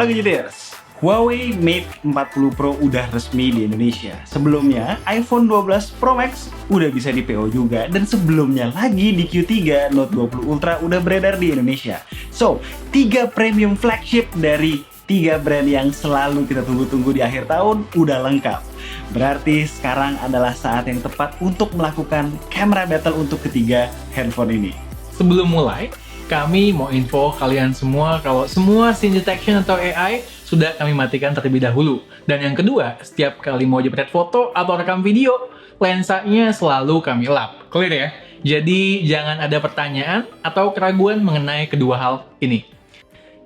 Halo Gadgeters, Huawei Mate 40 Pro udah resmi di Indonesia. Sebelumnya, iPhone 12 Pro Max udah bisa di PO juga. Dan sebelumnya lagi di Q3, Note 20 Ultra udah beredar di Indonesia. So, 3 premium flagship dari 3 brand yang selalu kita tunggu-tunggu di akhir tahun udah lengkap. Berarti sekarang adalah saat yang tepat untuk melakukan camera battle untuk ketiga handphone ini. Sebelum mulai, kami mau info kalian semua kalau semua scene detection atau AI sudah kami matikan terlebih dahulu. Dan yang kedua, setiap kali mau jepret foto atau rekam video, lensanya selalu kami lap. Clear ya? Jadi jangan ada pertanyaan atau keraguan mengenai kedua hal ini.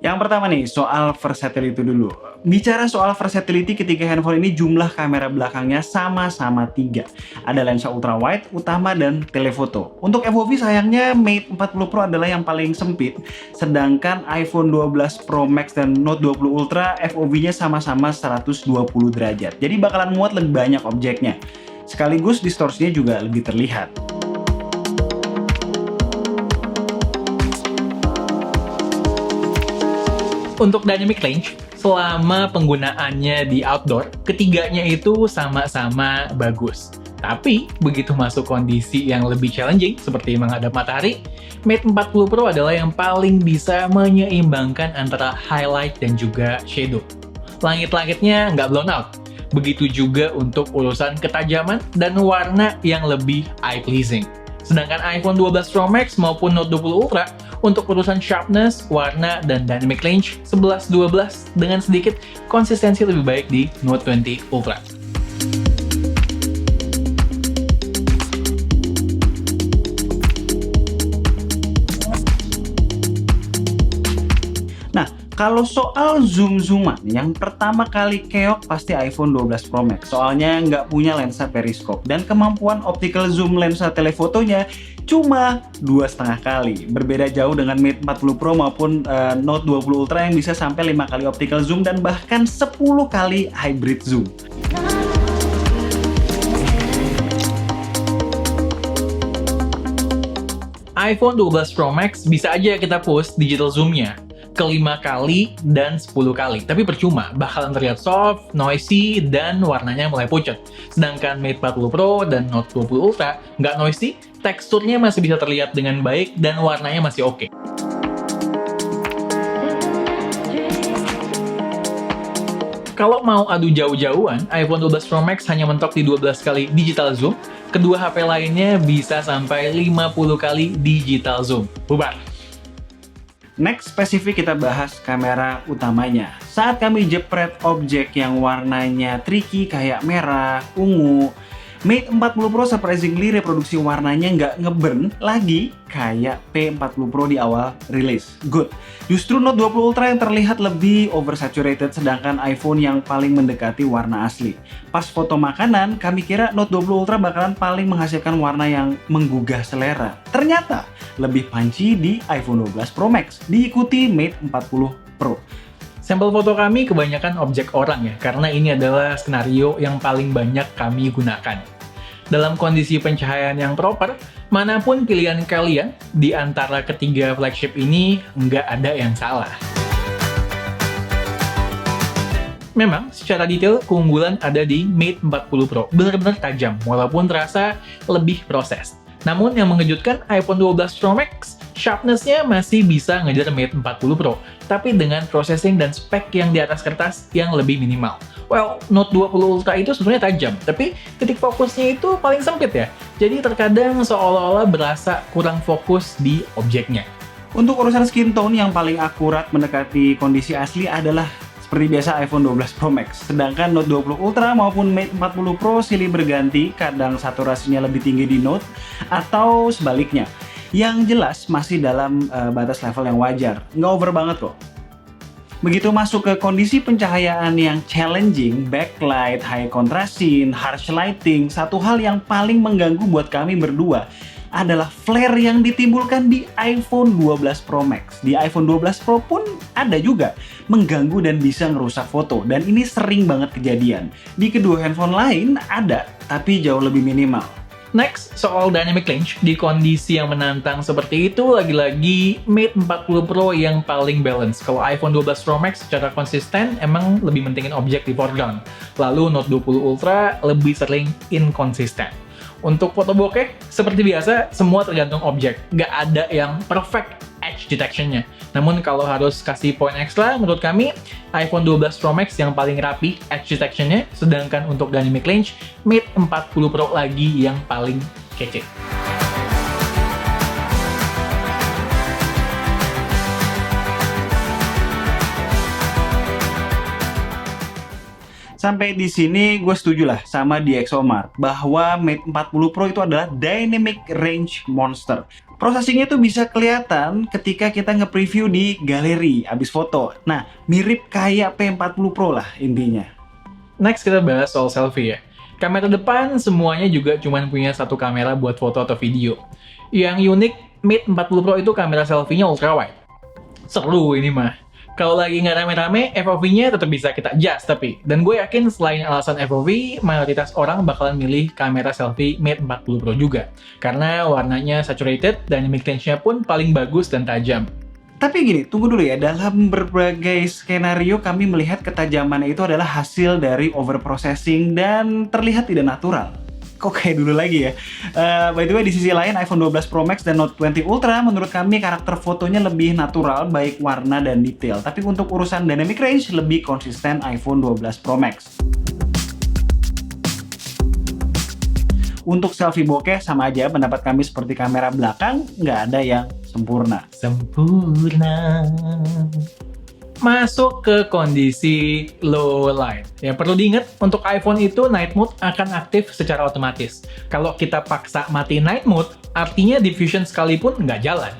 Yang pertama nih, soal versatility dulu. Bicara soal versatility, ketiga handphone ini jumlah kamera belakangnya sama-sama 3. Ada lensa ultra wide, utama, dan telefoto. Untuk FOV sayangnya Mate 40 Pro adalah yang paling sempit, sedangkan iPhone 12 Pro Max dan Note 20 Ultra FOV-nya sama-sama 120 derajat. Jadi bakalan muat lebih banyak objeknya. Sekaligus distorsinya juga lebih terlihat. Untuk dynamic range, selama penggunaannya di outdoor, ketiganya itu sama-sama bagus. Tapi, begitu masuk kondisi yang lebih challenging, seperti menghadap matahari, Mate 40 Pro adalah yang paling bisa menyeimbangkan antara highlight dan juga shadow. Langit-langitnya nggak blown out. Begitu juga untuk urusan ketajaman dan warna yang lebih eye-pleasing. Sedangkan iPhone 12 Pro Max maupun Note 20 Ultra untuk urusan sharpness, warna, dan dynamic range 11-12 dengan sedikit konsistensi lebih baik di Note 20 Ultra. Nah, kalau soal zoom-zooman, yang pertama kali keok pasti iPhone 12 Pro Max. Soalnya nggak punya lensa periskop dan kemampuan optical zoom lensa telefotonya cuma 2,5 kali. Berbeda jauh dengan Mate 40 Pro maupun Note 20 Ultra yang bisa sampai 5 kali optical zoom dan bahkan 10 kali hybrid zoom. iPhone 12 Pro Max bisa aja kita post digital zoom-nya ke 5 kali dan 10 kali. Tapi percuma, bakalan terlihat soft, noisy, dan warnanya mulai pucat. Sedangkan Mate 40 Pro dan Note 20 Ultra nggak noisy, teksturnya masih bisa terlihat dengan baik, dan warnanya masih oke. Kalau mau adu jauh-jauhan, iPhone 12 Pro Max hanya mentok di 12 kali digital zoom, kedua HP lainnya bisa sampai 50 kali digital zoom. Bubar! Next, spesifik kita bahas kamera utamanya. Saat kami jepret objek yang warnanya tricky kayak merah, ungu, Mate 40 Pro surprisingly reproduksi warnanya nggak ngeburn lagi kayak P40 Pro di awal rilis. Good. Justru Note 20 Ultra yang terlihat lebih oversaturated, sedangkan iPhone yang paling mendekati warna asli. Pas foto makanan, kami kira Note 20 Ultra bakalan paling menghasilkan warna yang menggugah selera. Ternyata lebih punchy di iPhone 12 Pro Max, diikuti Mate 40 Pro. Sampel foto kami kebanyakan objek orang ya, karena ini adalah skenario yang paling banyak kami gunakan. Dalam kondisi pencahayaan yang proper, manapun pilihan kalian di antara ketiga flagship ini, nggak ada yang salah. Memang, secara detail, keunggulan ada di Mate 40 Pro. Benar-benar tajam, walaupun terasa lebih proses. Namun yang mengejutkan, iPhone 12 Pro Max, sharpness-nya masih bisa ngejar Mate 40 Pro, tapi dengan processing dan spek yang di atas kertas yang lebih minimal. Well, Note 20 Ultra itu sebenarnya tajam, tapi titik fokusnya itu paling sempit ya. Jadi terkadang seolah-olah berasa kurang fokus di objeknya. Untuk urusan skin tone yang paling akurat mendekati kondisi asli adalah seperti biasa iPhone 12 Pro Max. Sedangkan Note 20 Ultra maupun Mate 40 Pro silih berganti, kadang saturasinya lebih tinggi di Note atau sebaliknya. Yang jelas masih dalam batas level yang wajar, nggak over banget kok. Begitu masuk ke kondisi pencahayaan yang challenging, backlight, high contrast scene, harsh lighting, satu hal yang paling mengganggu buat kami berdua adalah flare yang ditimbulkan di iPhone 12 Pro Max. Di iPhone 12 Pro pun ada juga, mengganggu dan bisa ngerusak foto, dan ini sering banget kejadian. Di kedua handphone lain ada, tapi jauh lebih minimal. Next, soal dynamic range, di kondisi yang menantang seperti itu, lagi-lagi Mate 40 Pro yang paling balance. Kalau iPhone 12 Pro Max secara konsisten emang lebih mentingin objek di foreground. Lalu Note 20 Ultra lebih sering inkonsisten. Untuk foto bokeh, seperti biasa, semua tergantung objek. Nggak ada yang perfect edge detection-nya. Namun kalau harus kasih poin ekstra, menurut kami, iPhone 12 Pro Max yang paling rapi edge detection-nya, sedangkan untuk dynamic range, Mate 40 Pro lagi yang paling kece. Sampai di sini gue setuju lah sama DxOMark bahwa Mate 40 Pro itu adalah dynamic range monster. Processingnya tuh bisa kelihatan ketika kita nge-preview di galeri abis foto. Nah, mirip kayak P40 Pro lah intinya. Next kita bahas soal selfie ya. Kamera depan semuanya juga cuma punya satu kamera buat foto atau video. Yang unik, Mate 40 Pro itu kamera selfie-nya ultra wide. Seru ini mah. Kalau lagi nggak rame-rame, FOV-nya tetap bisa kita adjust tapi. Dan gue yakin selain alasan FOV, mayoritas orang bakalan milih kamera selfie Mate 40 Pro juga. Karena warnanya saturated, dynamic range-nya pun paling bagus dan tajam. Tapi gini, tunggu dulu ya, dalam berbagai skenario kami melihat ketajaman itu adalah hasil dari overprocessing dan terlihat tidak natural. Kok kayak dulu lagi ya? By the way, di sisi lain iPhone 12 Pro Max dan Note 20 Ultra menurut kami karakter fotonya lebih natural, baik warna dan detail. Tapi untuk urusan dynamic range lebih konsisten iPhone 12 Pro Max. Untuk selfie bokeh sama aja, pendapat kami seperti kamera belakang, nggak ada yang sempurna. Masuk ke kondisi low light. Ya, perlu diingat, untuk iPhone itu night mode akan aktif secara otomatis. Kalau kita paksa mati night mode, artinya diffusion sekalipun nggak jalan.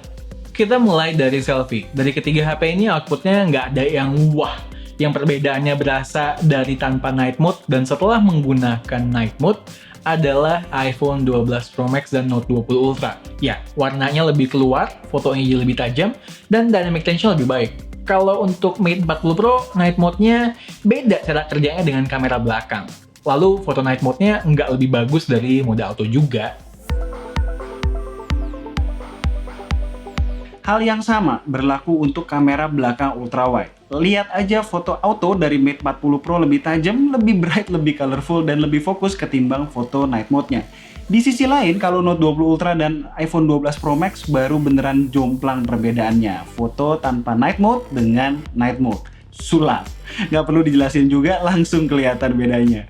Kita mulai dari selfie. Dari ketiga HP ini outputnya nggak ada yang wah. Yang perbedaannya berasa dari tanpa night mode dan setelah menggunakan night mode adalah iPhone 12 Pro Max dan Note 20 Ultra. Ya, warnanya lebih keluar, fotonya lebih tajam, dan dynamic range-nya lebih baik. Kalau untuk Mate 40 Pro, night mode-nya beda cara kerjanya dengan kamera belakang. Lalu foto night mode-nya nggak lebih bagus dari mode auto juga. Hal yang sama berlaku untuk kamera belakang ultrawide. Lihat aja foto auto dari Mate 40 Pro lebih tajam, lebih bright, lebih colorful, dan lebih fokus ketimbang foto night mode-nya. Di sisi lain, kalau Note 20 Ultra dan iPhone 12 Pro Max baru beneran jomplang perbedaannya. Foto tanpa night mode dengan night mode. Sulap. Nggak perlu dijelasin juga, langsung kelihatan bedanya.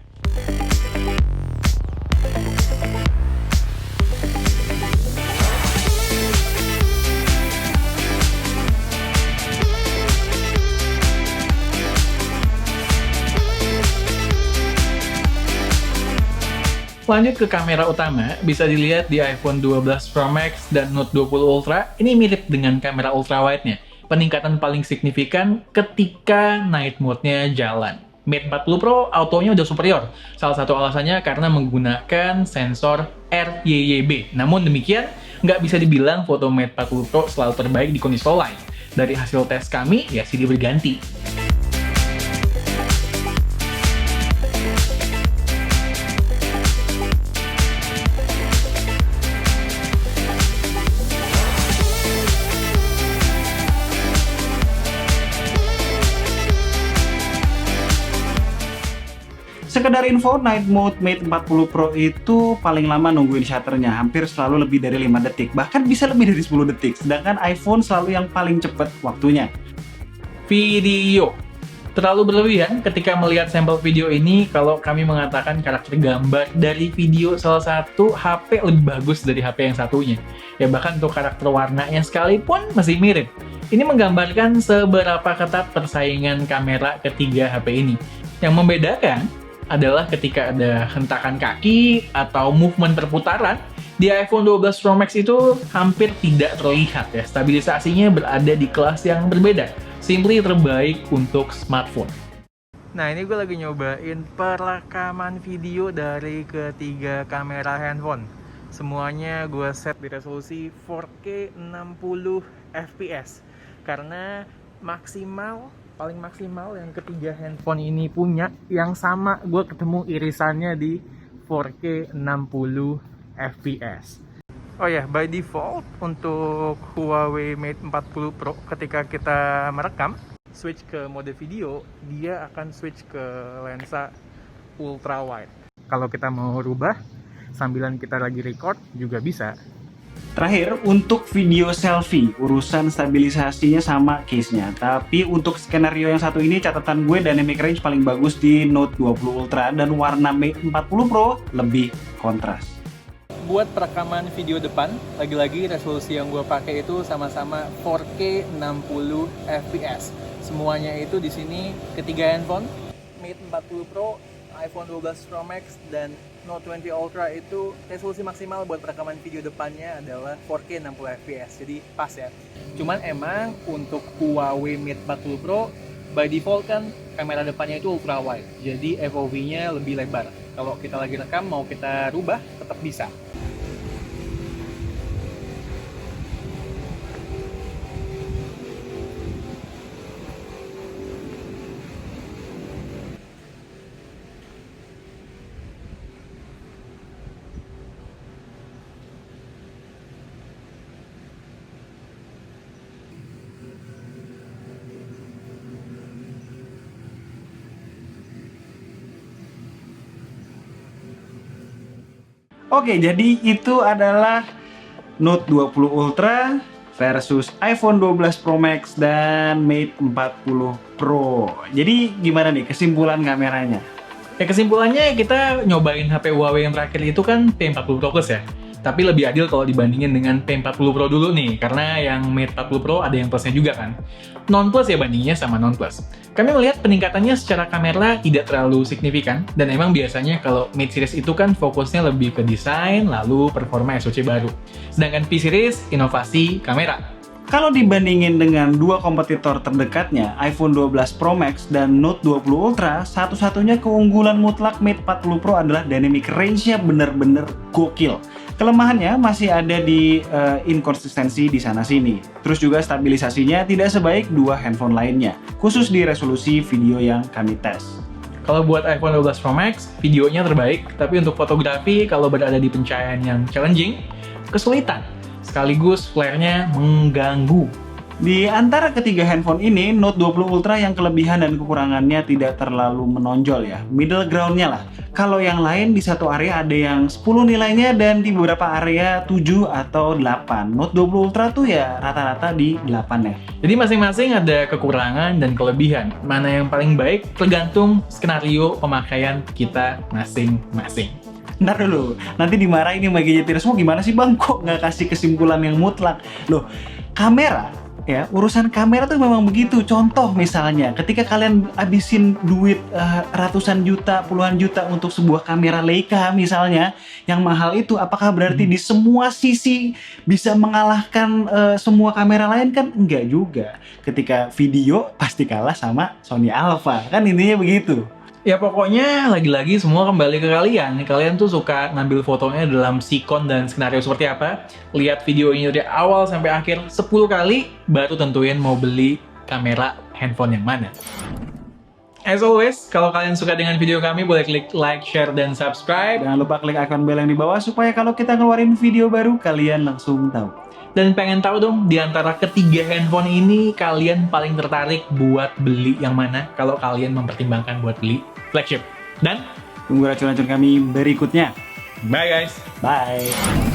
Lanjut ke kamera utama, bisa dilihat di iPhone 12 Pro Max dan Note 20 Ultra, ini mirip dengan kamera ultrawide-nya. Peningkatan paling signifikan ketika night mode-nya jalan. Mate 40 Pro autonya udah superior. Salah satu alasannya karena menggunakan sensor RYYB. Namun demikian, nggak bisa dibilang foto Mate 40 Pro selalu terbaik di kondisi low light. Dari hasil tes kami, ya silih berganti. Sekedar info, night mode Mate 40 Pro itu paling lama nungguin shutternya, hampir selalu lebih dari 5 detik, bahkan bisa lebih dari 10 detik, sedangkan iPhone selalu yang paling cepat waktunya. Video. Terlalu berlebihan ketika melihat sampel video ini kalau kami mengatakan karakter gambar dari video salah satu HP lebih bagus dari HP yang satunya. Ya bahkan untuk karakter warnanya sekalipun masih mirip. Ini menggambarkan seberapa ketat persaingan kamera ketiga HP ini. Yang membedakan adalah ketika ada hentakan kaki atau movement perputaran, di iPhone 12 Pro Max itu hampir tidak terlihat ya. Stabilisasinya berada di kelas yang berbeda. Simply terbaik untuk smartphone. Nah, ini gue lagi nyobain perekaman video dari ketiga kamera handphone. Semuanya gue set di resolusi 4K 60 fps. Karena paling maksimal yang ketiga handphone ini punya, yang sama gue ketemu irisannya di 4K 60 fps. Oh ya, by default untuk Huawei Mate 40 Pro ketika kita merekam, switch ke mode video, dia akan switch ke lensa ultra wide. Kalau kita mau rubah sambilan kita lagi record juga bisa. Terakhir, untuk video selfie, urusan stabilisasinya sama case-nya. Tapi untuk skenario yang satu ini, catatan gue dynamic range paling bagus di Note 20 Ultra dan warna Mate 40 Pro lebih kontras. Buat perekaman video depan, lagi-lagi resolusi yang gue pakai itu sama-sama 4K 60 fps. Semuanya itu di sini ketiga handphone, Mate 40 Pro, iPhone 12 Pro Max, dan Note 20 Ultra itu resolusi maksimal buat perekaman video depannya adalah 4K 60 fps. Jadi pas ya. Cuman emang untuk Huawei Mate 40 Pro by default kan kamera depannya itu ultra wide. Jadi FOV-nya lebih lebar. Kalau kita lagi rekam mau kita rubah tetap bisa. Oke, jadi itu adalah Note 20 Ultra versus iPhone 12 Pro Max dan Mate 40 Pro. Jadi gimana nih kesimpulan kameranya? Ya kesimpulannya kita nyobain HP Huawei yang terakhir itu kan P40 Pro Plus ya. Tapi lebih adil kalau dibandingin dengan P40 Pro dulu nih, karena yang Mate 40 Pro ada yang plusnya juga kan. Non plus ya bandingnya sama non plus. Kami melihat peningkatannya secara kamera tidak terlalu signifikan, dan emang biasanya kalau Mate series itu kan fokusnya lebih ke desain, lalu performa SoC baru. Sedangkan P series, inovasi kamera. Kalau dibandingin dengan dua kompetitor terdekatnya, iPhone 12 Pro Max dan Note 20 Ultra, satu-satunya keunggulan mutlak Mate 40 Pro adalah dynamic range-nya bener-bener gokil. Kelemahannya masih ada di inkonsistensi di sana-sini. Terus juga stabilisasinya tidak sebaik dua handphone lainnya, khusus di resolusi video yang kami tes. Kalau buat iPhone 12 Pro Max, videonya terbaik, tapi untuk fotografi kalau berada di pencahayaan yang challenging, kesulitan. Sekaligus flare-nya mengganggu. Di antara ketiga handphone ini, Note 20 Ultra yang kelebihan dan kekurangannya tidak terlalu menonjol ya. Middle ground-nya lah. Kalau yang lain di satu area ada yang 10 nilainya dan di beberapa area 7 atau 8. Note 20 Ultra tuh ya rata-rata di 8 ya. Jadi masing-masing ada kekurangan dan kelebihan. Mana yang paling baik tergantung skenario pemakaian kita masing-masing. Ntar dulu, nanti dimarahin nih sama gadget semua, gimana sih bang? Kok nggak kasih kesimpulan yang mutlak? Loh, kamera, ya urusan kamera tuh memang begitu. Contoh misalnya, ketika kalian habisin duit ratusan juta, puluhan juta untuk sebuah kamera Leica misalnya, yang mahal itu, apakah berarti di semua sisi bisa mengalahkan semua kamera lain? Kan enggak juga. Ketika video pasti kalah sama Sony Alpha, kan intinya begitu. Ya pokoknya lagi-lagi semua kembali ke kalian. Kalian tuh suka ngambil fotonya dalam sikon dan skenario seperti apa? Lihat video ini dari awal sampai akhir 10 kali, baru tentuin mau beli kamera handphone yang mana. As always, kalau kalian suka dengan video kami, boleh klik like, share, dan subscribe. Jangan lupa klik icon bell yang di bawah supaya kalau kita ngeluarin video baru, kalian langsung tahu. Dan pengen tahu dong, di antara ketiga handphone ini, kalian paling tertarik buat beli yang mana kalau kalian mempertimbangkan buat beli flagship. Dan tunggu racun-racun kami berikutnya. bye guys! Bye!